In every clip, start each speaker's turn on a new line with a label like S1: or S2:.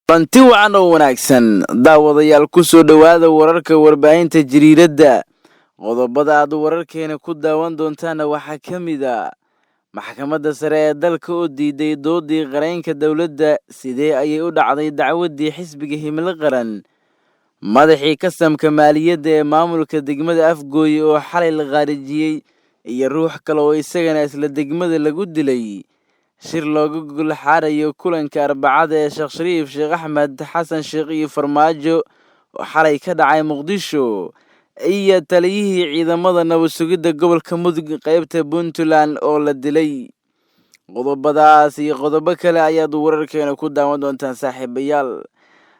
S1: Banti wacan oo wanaagsan daawadayaal ku soo dhawaada wararka warbaahinta jariiradda. Qodobada aad wararkeena ku daawan doontaana waxaa ka mid ah maxkamadda sare ee dalka oo diiday doodii qareenka dowladda. Sidee ayay u dhacday dacwaddii xisbiga himilo qaran? Madaxii kasamka maaliyadda ee maamulka degmada Afgooye oo xalay la qaarijiyey iyo ruux kale oo isagana isla degmada lagu dilay. Shir looga gol xaarayo kulanka Arbacada ee Sheekh Shariif Sheekh Axmed Xasan Sheekh iyo Farmaajo oo xalay ka dhacay Muqdisho, iyo taliyihii ciidamada nabad sugidda gobolka Mudug qaybta Puntland oo la dilay. Qodobadaas iyo qodobo kale ayaad wararkeena ku daawan doontaan saaxiibayaal.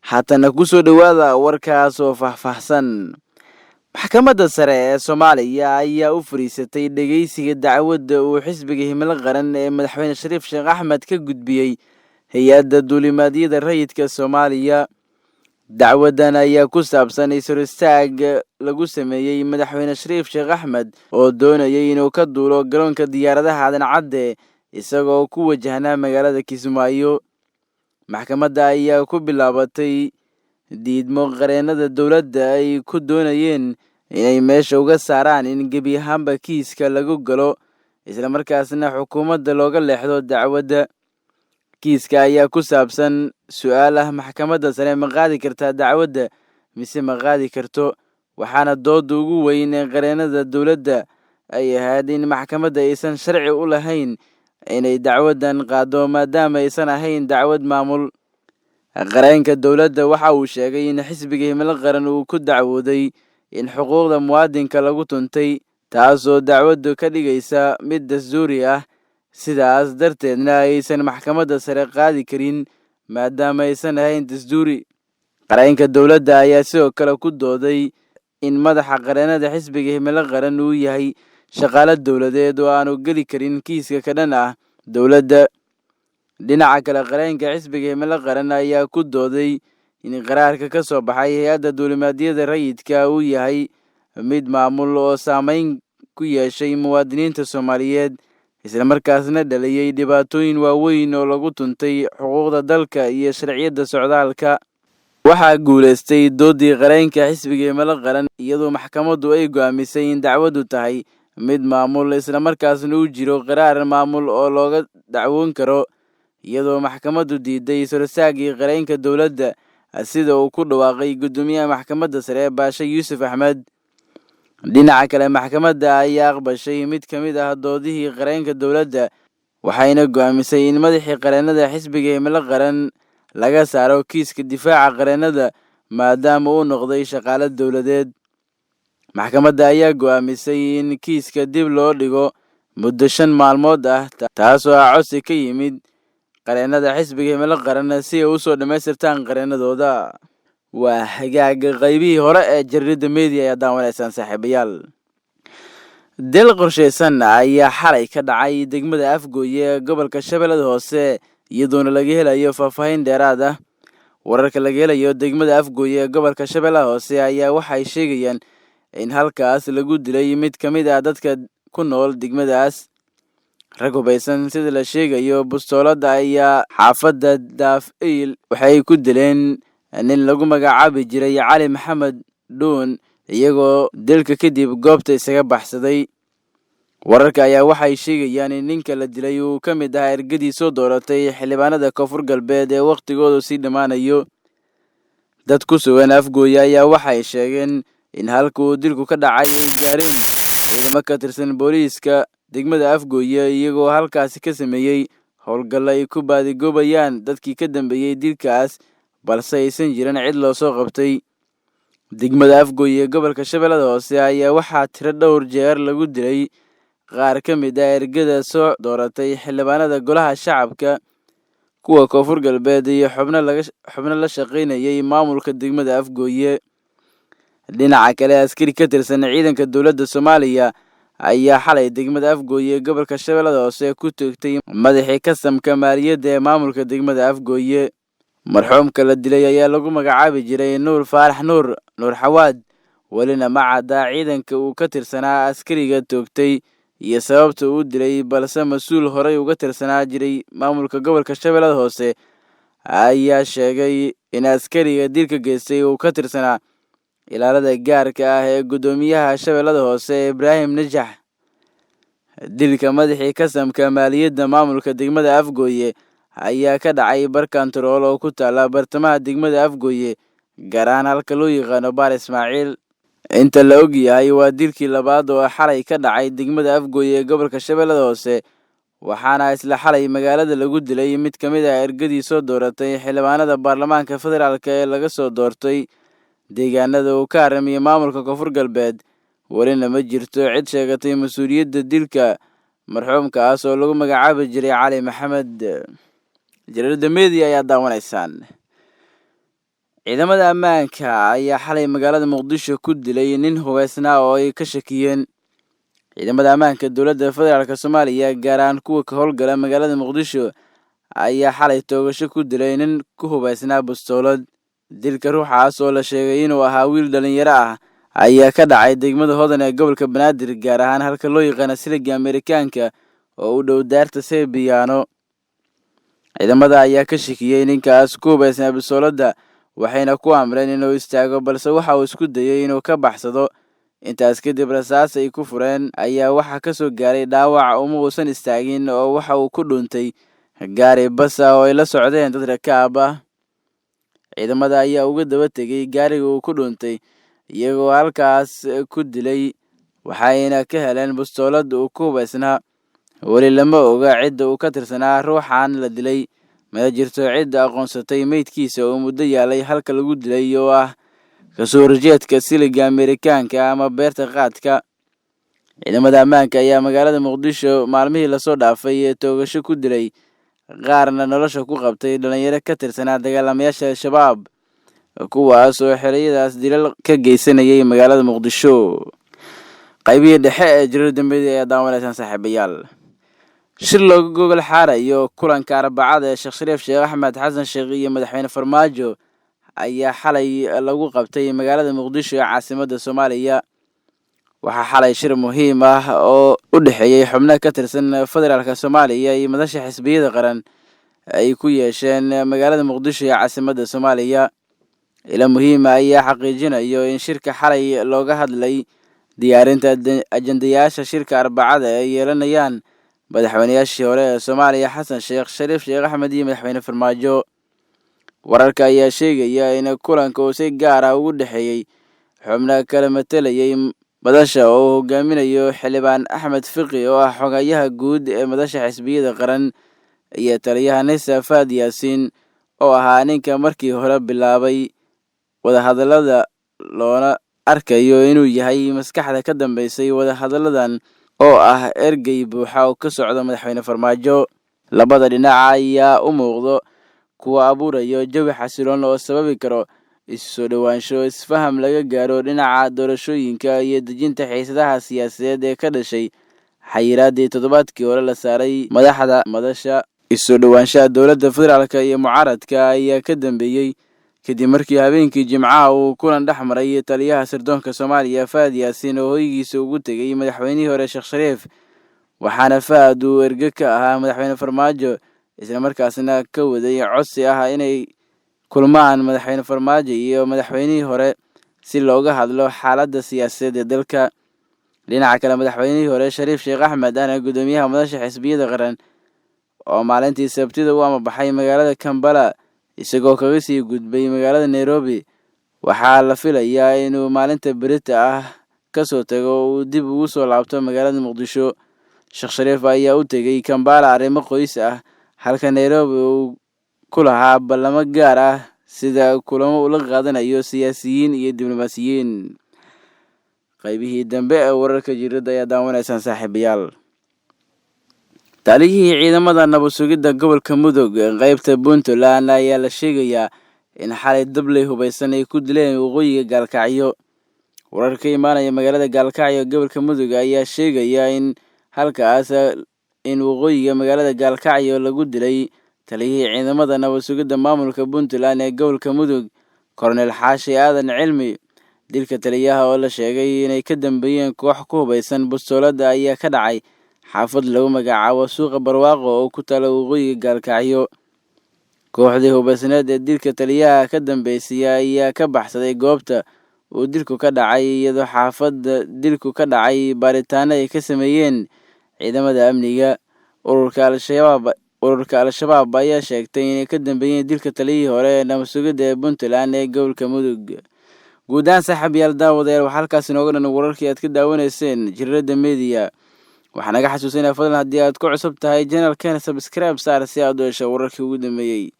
S1: Haatana ku soo dhawaada warkaas oo faahfaahsan. Maxkamadda sare ee Soomaaliya ayaa u fariisatay dhageysiga dacwadda uu xisbiga himilo qaran ee madaxweyne Shariif Sheekh Axmed ka gudbiyey hay'adda duulimaadyada rayidka Soomaaliya. Dacwaddan ayaa ku saabsan is-hor istaag lagu sameeyey madaxweyne Shariif Sheekh Axmed oo doonayay inuu ka duulo garoonka diyaaradaha Aadan Cadde isagoo ku wajahnaa magaalada Kismaayo. Maxkamadda ayaa ku bilaabatay diidmo qareennada dowladda ay ku doonayeen inay meesha uga saaraan in gebi ahaanba kiiska lagu galo, isla markaasna xukuumadda looga leexdo dacwadda. Kiiska ayaa ku saabsan su'aal ah maxkamadda sare ma qaadi kartaa dacwadda mise ma qaadi karto, waxaana doodda ugu weyn ee qareennada dowladda ay ahayd in maxkamadda aysan sharci u lahayn inay dacwaddan qaado maadaama aysan ahayn dacwad maamul. Qareenka dowladda waxa uu sheegay in xisbiga himilo qaran uu ku dacwooday in xuquuqda muwaadinka lagu tuntay, taasoo dacwaddu ka dhigaysa mid dastuuri ah, sidaas darteedna aysan maxkamadda sare qaadi karin maadaama aysan ahayn dastuuri. Qareenka dowladda ayaa sidoo kale ku dooday in madaxa qareennada xisbiga himilo qaran uu yahay shaqaale dowladeed oo aanu geli karin kiiska ka dhan ah dowladda. Dhinaca kale, qareenka xisbiga himilo qaran ayaa ku dooday in qaraarka ka soo baxay hay'adda duulimaadyada rayidka uu yahay mid maamul oo saameyn ku yeeshay muwaadiniinta Soomaaliyeed, isla markaasna dhaliyay dhibaatooyin waaweyn oo lagu tuntay xuquuqda dalka iyo sharciyadda socdaalka. Waxaa guuleystay doodii qareenka xisbiga himilo qaran iyadoo maxkamaddu ay go'aamisay in dacwaddu tahay mid maamul, isla markaasna uu jiro qaraar maamul oo looga dacwoon karo, iyadoo maxkamaddu diiday is-hor istaagii qareenka dowladda sida uu ku dhawaaqay guddoomiyaha maxkamadda sare Baashe Yuusuf Axmed. Dhinaca kale, maxkamadda ayaa aqbashay mid ka mid ah doodihii qareenka dowladda, waxayna go'aamisay in madaxii qareennada xisbiga himilo qaran laga saaro kiiska difaaca qareennada maadaama uu noqday shaqaale dowladeed. Maxkamadda ayaa go'aamisay in kiiska dib loo dhigo muddo 5 maalmood ah, taasoo ah codsi ka yimid qareennada xisbiga himilo qaran si ay u soo dhammaystirtaan qareennadooda. Waa hagaaga qaybihii hore ee jariiradda media ayaa daawanaysaan saaxiibayaal. Dil qorsheysan ayaa xalay ka dhacay degmada Afgooye ee gobolka Shabeellada Hoose, iyadoona laga helayo faahfaahin dheeraad ah. Wararka laga helayo degmada Afgooye ee gobolka Shabeellada Hoose ayaa waxay sheegayaan in halkaas lagu dilay mid ka mid ah dadka ku nool degmadaas. Rag hubaysan sida la sheegayo bustooladda ayaa xaafadda Daaf-Eyl waxay ku dileen nin lagu magacaabi jiray Cali Maxamed Dhuun, iyagoo dilka kadib goobta isaga baxsaday. Wararka ayaa waxay sheegayaan in ninka la dilay uu ka mid ahaa ergadii soo dooratay xildhibaanada Koonfur Galbeed ee waqtigoodu sii dhammaanayo. Dad ku sugan Afgooye ayaa waxay sheegeen in halka uu dilku ka dhacay ay gaareen ciidamo ka tirsan booliiska degmada Afgooye, iyagoo halkaasi ka sameeyey howlgallo ay ku baadigoobayaan dadkii ka dambeeyey dilkaas, balse aysan jirin cid loo soo qabtay. Degmada Afgooye ee gobolka Shabeellada Hoose ayaa waxaa tiro dhowr jeer lagu dilay qaar ka mid ah ergada soo dooratay xildhibaanada golaha shacabka, kuwa Koonfur Galbeed iyo xubno la shaqaynayay maamulka degmada Afgooye. Dhinaca kale, askari ka tirsan ciidanka dowladda Soomaaliya ayaa xalay degmada Afgooye ee gobolka Shabeellada Hoose ku toogtay madaxii kasamka maaliyadda ee maamulka degmada Afgooye. Marxuumka la dilay ayaa lagu magacaabi jiray Nuur Faarax Nuur Xawaad, welina ma cadda ciidanka uu ka tirsanaa askariga toogtay iyo sababta uu dilay, balse mas-uul horey uga tirsanaa jiray maamulka gobolka Shabeellada Hoose ayaa sheegay in askariga dilka geystay uu ka tirsanaa ilaalada gaarka ah ee guddoomiyaha Shabeellada Hoose Ibraahim Najax. Dilka madaxii kasamka maaliyadda maamulka degmada Afgooye ayaa ka dhacay bar kantarool oo ku taala bartamaha degmada Afgooye, gaar ahaan halka loo yaqaano Baar Ismaaciil. Inta la og yahay waa dilkii labaad oo xalay ka dhacay degmada Afgooye ee gobolka Shabeellada Hoose, waxaana isla xalay magaalada lagu dilay mid ka mid ah ergadii soo dooratay xildhibaanada baarlamaanka federaalk ee laga soo doortay deegaanada uu ka haramiyo maamulka Koonfur Galbeed. Welina ma jirto cid sheegatay mas'uuliyadda dilka marxuumkaas oo lagu magacaabi jiray Cali Maxamed. Jariirada media ayaa daawanaysaan. Ciidamada ammaanka ayaa xalay magaalada Muqdisho ku dilay nin hubeysnaa oo ay ka shakiyeen. Ciidamada ammaanka dowladda federaalka Soomaaliya, gaar ahaan kuwa ka howlgala magaalada Muqdisho, ayaa xalay toogasho ku dilay nin ku hubeysnaa bastoolad. Dilka ruuxaas oo la sheegay inuu ahaa wiil dhalinyaro ah ayaa ka dhacay degmada Hodan ee gobolka Banaadir, gaar ahaan halka loo yaqaan Siliga Ameerikaanka oo u dhow daarta Sebiyaano. Ciidamada ayaa ka shakiyay ninkaas ku hubeysnaa bastooladda, waxayna ku amreen inuu istaago, balse waxa uu isku dayay inuu ka baxsado. Intaas kadib rasaas ay ku fureen ayaa waxa ka soo gaaray dhaawac uma uusan istaagin oo waxa uu ku dhuuntay gaari bas ah oo ay la socdeen dad rakaab ah. Ciidamada ayaa uga daba tegay gaariga uu ku dhuuntay, iyagoo halkaas ku dilay, waxayna ka heleen bastoolad uu ku hubeysnaa. Weli lama oga cidda uu ka tirsanaa ruuxan la dilay, ma jirto cid aqoonsatay meydkiisa oo muddo yaalay halka lagu dilay oo ah kasoo horjeedka Siliga Ameerikaanka ama beerta qaadka. Ciidamada ammaanka ayaa magaalada Muqdisho maalmihii lasoo dhaafay ee toogasho ku dilay, qaarna nolosha ku qabtay dhalinyaro ka tirsanaa dagaalamayaasha Al-Shabaab, kuwaas oo xeriyadaas dilal ka geysanayay magaalada Muqdisho. Qaybihii dhexe ee jariirada media ayaa daawanaysaan saaxiibayaal. Shir looga gogol xaarayo kulanka Arbacada ee Sheekh Shariif Sheekh Axmed Xasan Sheekh iyo madaxweyne Farmaajo ayaa xalay lagu qabtay magaalada Muqdisho ee caasimadda Soomaaliya. Waxaa xalay shir muhiim ah oo u dhexeeyay xubno ka tirsan federaalka Soomaaliya iyo madasha xisbiyada qaran ay ku yeesheen magaalada Muqdisho ee caasimadda Soomaaliya. Ila muhiim ah ayaa xaqiijinayo in shirka xalay looga hadlay diyaarinta ajandayaasha shirka Arbacada ay yeelanayaan madaxweynayaashii hore ee Soomaaliya Xasan Sheekh, Shariif Sheekh Axmed iyo madaxweyne Farmaajo. Wararka ayaa sheegaya in kulanka uu si gaar ah ugu dhexeeyay xubno kala matalayay madasha oo uu hogaaminayo xildhibaan Axmed Fiqi oo ah xogayaha guud ee madasha xisbiyada qaran, iyo taliyaha NISA Fahad Yaasiin oo ahaa ninka markii hore bilaabay wadahadallada, loona arkayo inuu yahay maskaxda ka dambeysay wadahadalladan oo ah ergey buuxa oo ka socda madaxweyne Farmaajo. Labada dhinac ayaa u muuqdo kuwa abuurayo jawi xasiloon oo sababi karo isu soo dhawaansho, isfaham laga gaaro dhinaca doorashooyinka iyo dejinta xiisadaha siyaasadeed ee ka dhashay xayiraadii toddobaadkii hore la saaray madaxda madasha. Isu soo dhawaanshaha dowladda federaalka iyo mucaaradka ayaa ka dambeeyay kadib markii habeenkii Jimcaha uu kulan dhex maray taliyaha sirdoonka Soomaaliya Fahad Yaasiin oo hoygiisa ugu tegay madaxweynihii hore Sheekh Shariif, waxaana Fahad uu erge ka ahaa madaxweyne Farmaajo, isla markaasna ka waday codsi ah inay kulmaan madaxweyne Farmaajo iyo madaxweynihii hore si looga hadlo xaaladda siyaasadeed ee dalka. Dhinaca kale, madaxweynihii hore Shariif Sheekh Axmed ahna guddoomiyaha madasha xisbiyada qaran oo maalintii Sabtida u amabaxay magaalada Kampala isagoo kaga sii gudbay magaalada Nairobi, waxaa la filayaa inuu maalinta berita ah ka soo tago oo uu dib ugu soo laabto magaalada Muqdisho. Sheekh Shariif ayaa u tegay Kampala arrimo qoys ah, halka Nairobi uu ku lahaa ballamo gaar ah sida kulamo ula qaadanayo siyaasiyiin iyo diblomaasiyiin. Qaybihii dambe ee wararka jariirada ayaa daawanaysaan saaxiibayaal. Taliyihii ciidamada nabad sugidda gobolka Mudug ee qaybta Puntland ayaa la sheegayaa in xalay dabley hubeysan ay ku dileen waqooyiga Gaalkacyo. Warar ka imaanaya magaalada Gaalkacyo gobolka Mudug ayaa sheegaya in halkaas in waqooyiga magaalada Gaalkacyo lagu dilay taliyihii ciidamada nabad sugidda maamulka Puntland ee gobolka Mudug, Korneyl Xaashi Aadan Cilmi. Dilka taliyaha oo la sheegay inay ka dambeeyeen koox ku hubeysan bastoolada ayaa ka dhacay xaafad lagu magacaabo Suuqa Barwaaqo oo ku taala waqooyiga Gaalkacyo. kooxdii hubaysaneed ee dilka taliyaha ka dambeysay ayaa ka baxsaday goobta uu dilku ka dhacay iyadoo xaafadda dilku ka dhacay baaritaano ay ka sameeyeen ciidamada amniga. Ururka Al-Shabaab ayaa sheegtay inay ka dambeeyeen dilka taliyihii hore ee nabad sugidda ee Puntland ee gobolka Mudug. Guud ahaan saaxiibayaal daawadayaal waxaa halkaas inooga dhan wararkii aad ka daawanayseen Jiriirada Media. Waxaan naga xasuusinaa fadlan haddii aad ku cusub tahay channelkeena subscribe saar si aad u hesho wararkii ugu dambeeyay.